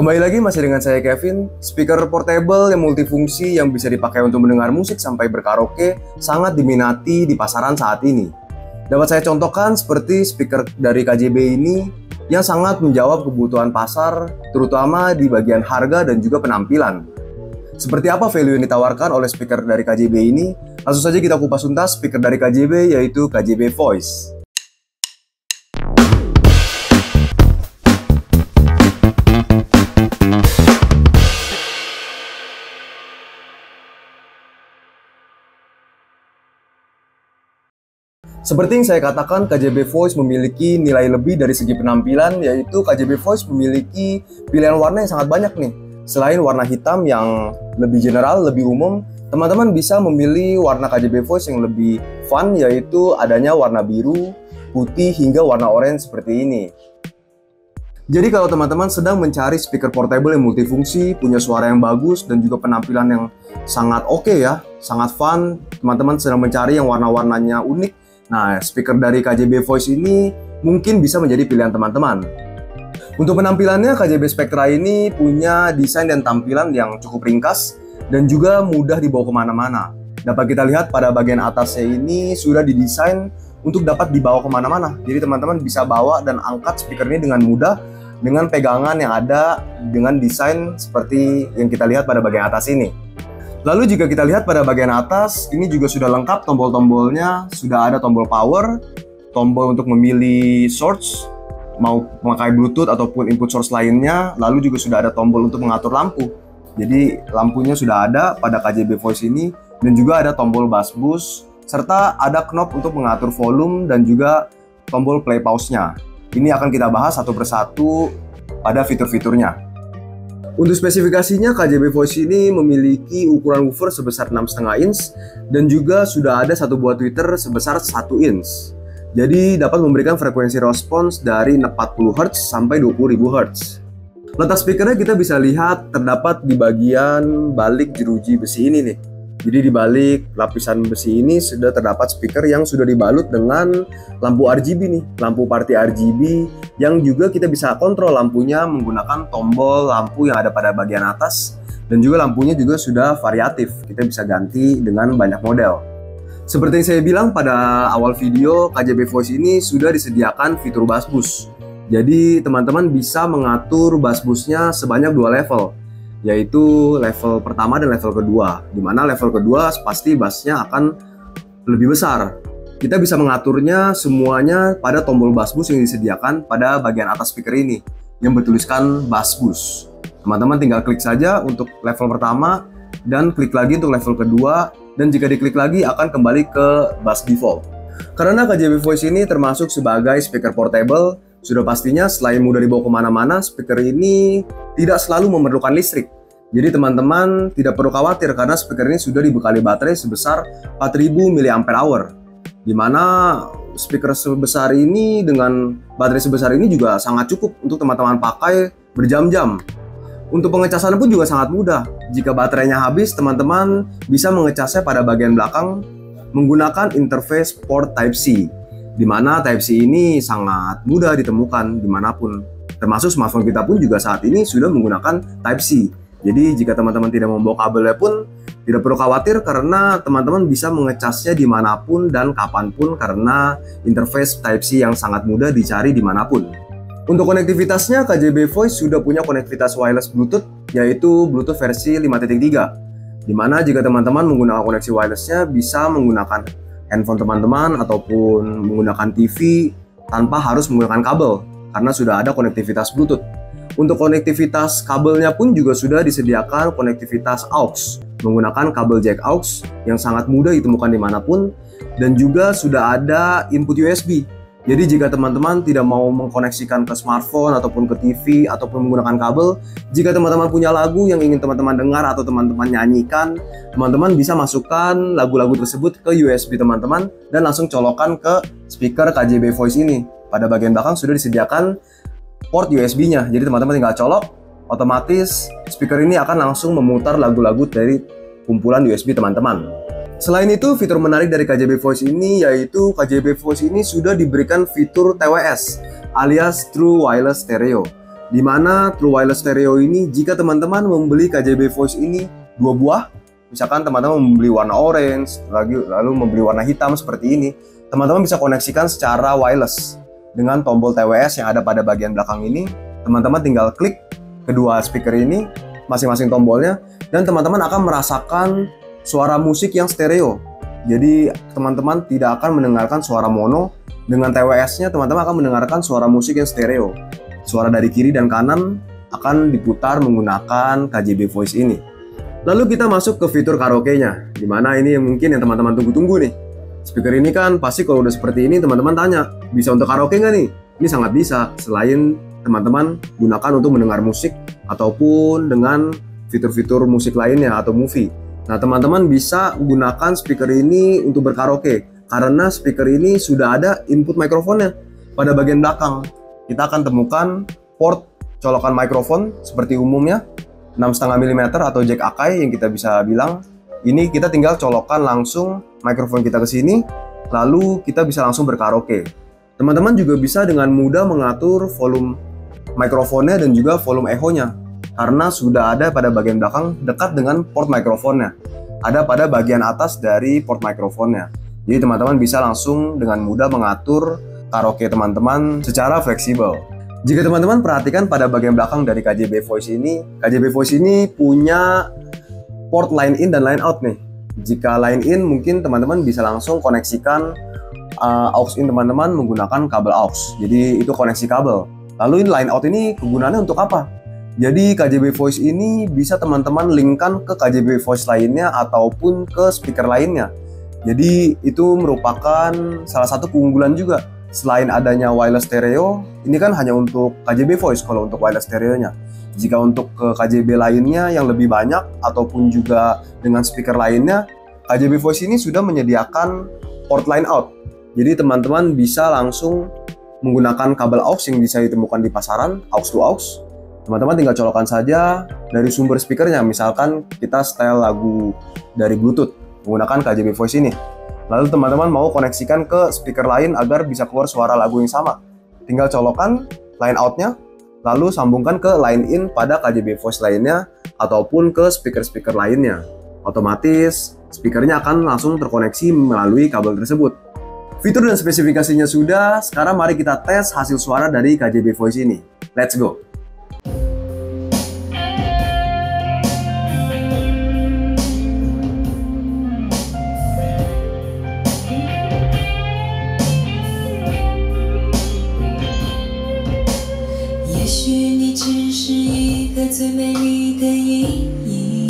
Kembali lagi masih dengan saya Kevin. Speaker portable yang multifungsi yang bisa dipakai untuk mendengar musik sampai berkaraoke sangat diminati di pasaran saat ini. Dapat saya contohkan seperti speaker dari KJB ini yang sangat menjawab kebutuhan pasar, terutama di bagian harga dan juga penampilan. Seperti apa value yang ditawarkan oleh speaker dari KJB ini? Langsung saja kita kupas tuntas speaker dari KJB, yaitu KJB Voice. Seperti yang saya katakan, KJB Voice memiliki nilai lebih dari segi penampilan, yaitu KJB Voice memiliki pilihan warna yang sangat banyak nih. Selain warna hitam yang lebih general, lebih umum, teman-teman bisa memilih warna KJB Voice yang lebih fun, yaitu adanya warna biru, putih, hingga warna orange seperti ini. Jadi kalau teman-teman sedang mencari speaker portable yang multifungsi, punya suara yang bagus, dan juga penampilan yang sangat oke ya, sangat fun, teman-teman sedang mencari yang warna-warnanya unik, nah, speaker dari KJB Voice ini mungkin bisa menjadi pilihan teman-teman. Untuk penampilannya, KJB Spectra ini punya desain dan tampilan yang cukup ringkas dan juga mudah dibawa kemana-mana. Dapat kita lihat pada bagian atasnya ini sudah didesain untuk dapat dibawa kemana-mana. Jadi teman-teman bisa bawa dan angkat speaker ini dengan mudah dengan pegangan yang ada dengan desain seperti yang kita lihat pada bagian atas ini. Lalu jika kita lihat pada bagian atas, ini juga sudah lengkap tombol-tombolnya, sudah ada tombol power, tombol untuk memilih source, mau memakai Bluetooth ataupun input source lainnya, lalu juga sudah ada tombol untuk mengatur lampu. Jadi lampunya sudah ada pada KJB Voice ini, dan juga ada tombol bass boost, serta ada knob untuk mengatur volume dan juga tombol play pause-nya. Ini akan kita bahas satu persatu pada fitur-fiturnya. Untuk spesifikasinya, KJB Voice ini memiliki ukuran woofer sebesar 6,5 inch dan juga sudah ada satu buah tweeter sebesar 1 inch. Jadi dapat memberikan frekuensi respons dari 40 Hz sampai 20.000 Hz. Letak speakernya kita bisa lihat terdapat di bagian balik jeruji besi ini nih. Jadi di balik lapisan besi ini sudah terdapat speaker yang sudah dibalut dengan lampu RGB nih, lampu party RGB yang juga kita bisa kontrol lampunya menggunakan tombol lampu yang ada pada bagian atas, dan juga lampunya juga sudah variatif, kita bisa ganti dengan banyak model. Seperti yang saya bilang pada awal video, KJB Voice ini sudah disediakan fitur bass boost. Jadi teman-teman bisa mengatur bass boostnya sebanyak 2 level, yaitu level pertama dan level kedua, dimana level kedua pasti bassnya akan lebih besar. Kita bisa mengaturnya semuanya pada tombol bass boost yang disediakan pada bagian atas speaker ini yang bertuliskan bass boost. Teman-teman tinggal klik saja untuk level pertama dan klik lagi untuk level kedua, dan jika diklik lagi akan kembali ke bass default. Karena KJB Voice ini termasuk sebagai speaker portable, sudah pastinya selain mudah dibawa kemana-mana, speaker ini tidak selalu memerlukan listrik. Jadi teman-teman tidak perlu khawatir karena speaker ini sudah dibekali baterai sebesar 4000 mAh. Dimana speaker sebesar ini dengan baterai sebesar ini juga sangat cukup untuk teman-teman pakai berjam-jam. Untuk pengecasan pun juga sangat mudah. Jika baterainya habis, teman-teman bisa mengecasnya pada bagian belakang menggunakan interface port Type-C, dimana Type-C ini sangat mudah ditemukan dimanapun. Termasuk smartphone kita pun juga saat ini sudah menggunakan Type-C. Jadi jika teman-teman tidak membawa kabelnya pun tidak perlu khawatir karena teman-teman bisa mengecasnya dimanapun dan kapanpun karena interface Type-C yang sangat mudah dicari dimanapun. Untuk konektivitasnya, KJB Voice sudah punya konektivitas wireless Bluetooth, yaitu Bluetooth versi 5.3, dimana jika teman-teman menggunakan koneksi wirelessnya bisa menggunakan handphone teman-teman ataupun menggunakan TV tanpa harus menggunakan kabel karena sudah ada konektivitas Bluetooth. Untuk konektivitas kabelnya pun juga sudah disediakan konektivitas AUX menggunakan kabel jack AUX yang sangat mudah ditemukan dimanapun, dan juga sudah ada input USB. Jadi jika teman-teman tidak mau mengkoneksikan ke smartphone ataupun ke TV ataupun menggunakan kabel, jika teman-teman punya lagu yang ingin teman-teman dengar atau teman-teman nyanyikan, teman-teman bisa masukkan lagu-lagu tersebut ke USB teman-teman dan langsung colokan ke speaker KJB Voice ini. Pada bagian belakang sudah disediakan port USB-nya, jadi teman-teman tinggal colok, otomatis speaker ini akan langsung memutar lagu-lagu dari kumpulan USB teman-teman. Selain itu, fitur menarik dari KJB Voice ini yaitu KJB Voice ini sudah diberikan fitur TWS alias True Wireless Stereo, Di mana True Wireless Stereo ini, jika teman-teman membeli KJB Voice ini 2 buah, misalkan teman-teman membeli warna orange, lalu membeli warna hitam seperti ini, teman-teman bisa koneksikan secara wireless dengan tombol TWS yang ada pada bagian belakang ini. Teman-teman tinggal klik kedua speaker ini, masing-masing tombolnya, dan teman-teman akan merasakan suara musik yang stereo. Jadi teman-teman tidak akan mendengarkan suara mono. Dengan TWS-nya teman-teman akan mendengarkan suara musik yang stereo. Suara dari kiri dan kanan akan diputar menggunakan KJB Voice ini. Lalu kita masuk ke fitur karaoke-nya, dimana ini yang mungkin yang teman-teman tunggu-tunggu nih. Speaker ini kan pasti kalau udah seperti ini teman-teman tanya, bisa untuk karaoke nggak nih? Ini sangat bisa, selain teman-teman gunakan untuk mendengar musik ataupun dengan fitur-fitur musik lainnya atau movie. Nah, teman-teman bisa gunakan speaker ini untuk berkaraoke karena speaker ini sudah ada input mikrofonnya pada bagian belakang. Kita akan temukan port colokan mikrofon seperti umumnya 6,5 mm atau jack Akai yang kita bisa bilang. Ini kita tinggal colokan langsung mikrofon kita ke sini, lalu kita bisa langsung berkaraoke. Teman-teman juga bisa dengan mudah mengatur volume mikrofonnya dan juga volume echo-nya karena sudah ada pada bagian belakang dekat dengan port mikrofonnya. Ada pada bagian atas dari port mikrofonnya. Jadi teman-teman bisa langsung dengan mudah mengatur karaoke teman-teman secara fleksibel. Jika teman-teman perhatikan pada bagian belakang dari KJB Voice ini, KJB Voice ini punya port line in dan line out nih. Jika line in mungkin teman-teman bisa langsung koneksikan aux in teman-teman menggunakan kabel aux. Jadi itu koneksi kabel. Lalu line out ini kegunaannya untuk apa? Jadi KJB Voice ini bisa teman-teman linkkan ke KJB Voice lainnya ataupun ke speaker lainnya. Jadi itu merupakan salah satu keunggulan juga. Selain adanya wireless stereo, ini kan hanya untuk KJB Voice kalau untuk wireless stereonya. Jika untuk ke KJB lainnya yang lebih banyak ataupun juga dengan speaker lainnya, KJB Voice ini sudah menyediakan port line out. Jadi teman-teman bisa langsung menggunakan kabel aux yang bisa ditemukan di pasaran, aux to aux. Teman-teman tinggal colokan saja dari sumber speakernya, misalkan kita setel lagu dari Bluetooth menggunakan KJB Voice ini. Lalu teman-teman mau koneksikan ke speaker lain agar bisa keluar suara lagu yang sama. Tinggal colokan line out-nya, lalu sambungkan ke line in pada KJB Voice lainnya ataupun ke speaker-speaker lainnya. Otomatis speakernya akan langsung terkoneksi melalui kabel tersebut. Fitur dan spesifikasinya sudah, sekarang mari kita tes hasil suara dari KJB Voice ini. Let's go!最美丽的阴影，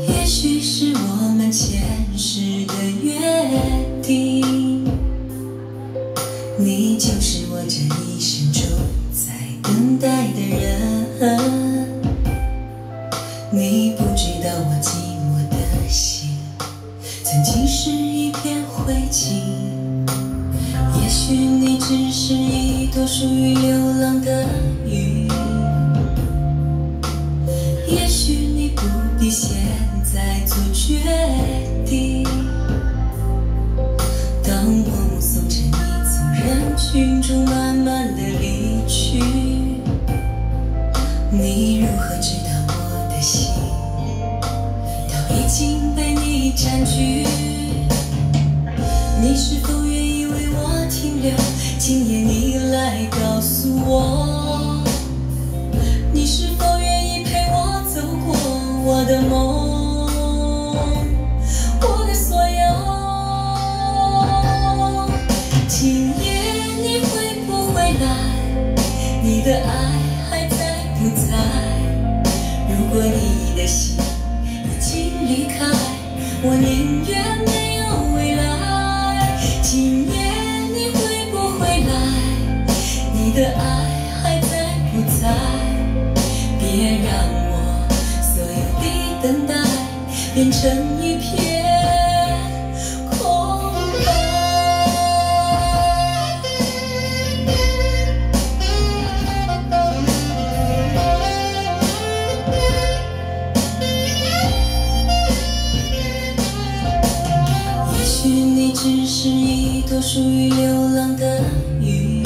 也许是我们前世的约定。你就是我这一生中在等待的人。你不知道我寂寞的心，曾经是一片灰烬。也许你只是一朵属于流浪的云，也许你不必现在做决定。当我目送着你从人群中慢慢的离去，你如何知道我的心早已经被你占据？你是否愿意为我停留？今夜你来告诉我，你是否愿意陪我走过我的梦，我的所有？今夜你会不会来？你的爱还在不在？如果你的心已经离开，我宁愿没有未来。今夜你会不会来？你的爱还在不在？别让我所有的等待变成一片空白。也许你只是一朵属于流浪的云，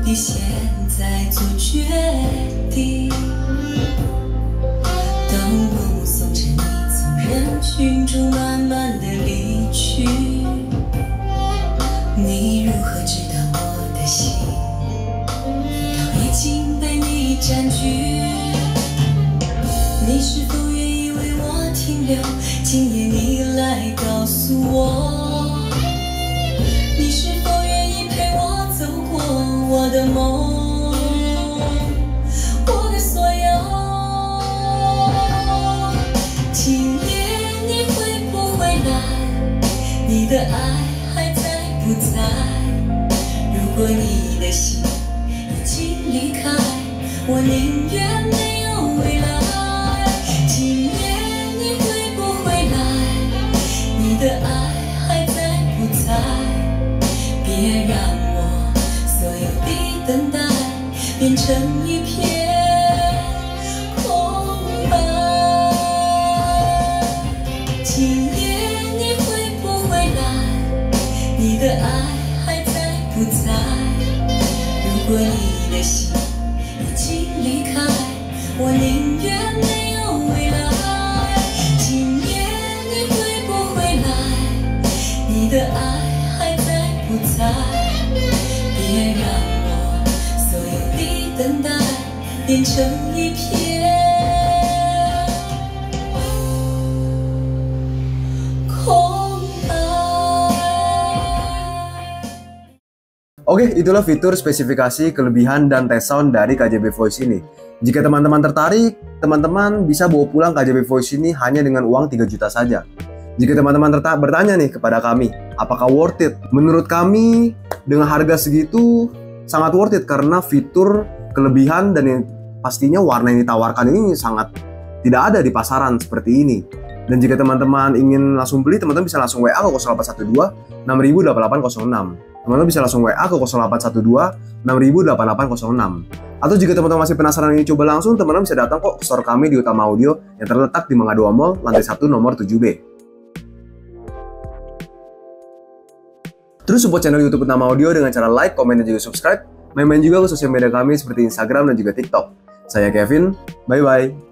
你现在做决定。当我目送着你从人群中慢慢的离去，你如何知道我的心早已经被你占据？你是否愿意为我停留？今夜你来告诉我，你是否愿意陪我走过我的梦，我的所有？今夜你会不会来？你的爱还在不在？如果你的心已经离开，我宁愿没有未来。今夜你会不会来？你的爱还在不在？别让我所有的等待变成一片空白。今夜你会不会来？你的爱还在不在？如果你的心已经离开，我宁愿没有未来。今夜你会不会来？你的爱还在不在？别让我所有的等待变成一片空白。Oke, itulah fitur spesifikasi, kelebihan, dan tes sound dari KJB Voice ini. Jika teman-teman tertarik, teman-teman bisa bawa pulang KJB Voice ini hanya dengan uang 3 juta saja. Jika teman-teman bertanya nih kepada kami, apakah worth it? Menurut kami, dengan harga segitu sangat worth it karena fitur, kelebihan, dan yang pastinya warna yang ditawarkan ini sangat tidak ada di pasaran seperti ini. Dan jika teman-teman ingin langsung beli, teman-teman bisa langsung WA ke 0812 6000 8806. Teman-teman bisa langsung WA ke 0812 6000 8806. Atau jika teman-teman masih penasaran ingin coba langsung, teman-teman bisa datang kok ke store kami di Utama Audio yang terletak di Mangga 2 Mall, lantai 1 nomor 7B. Terus support channel YouTube Utama Audio dengan cara like, komen, dan juga subscribe. Main-main juga ke sosial media kami seperti Instagram dan juga TikTok. Saya Kevin, bye-bye.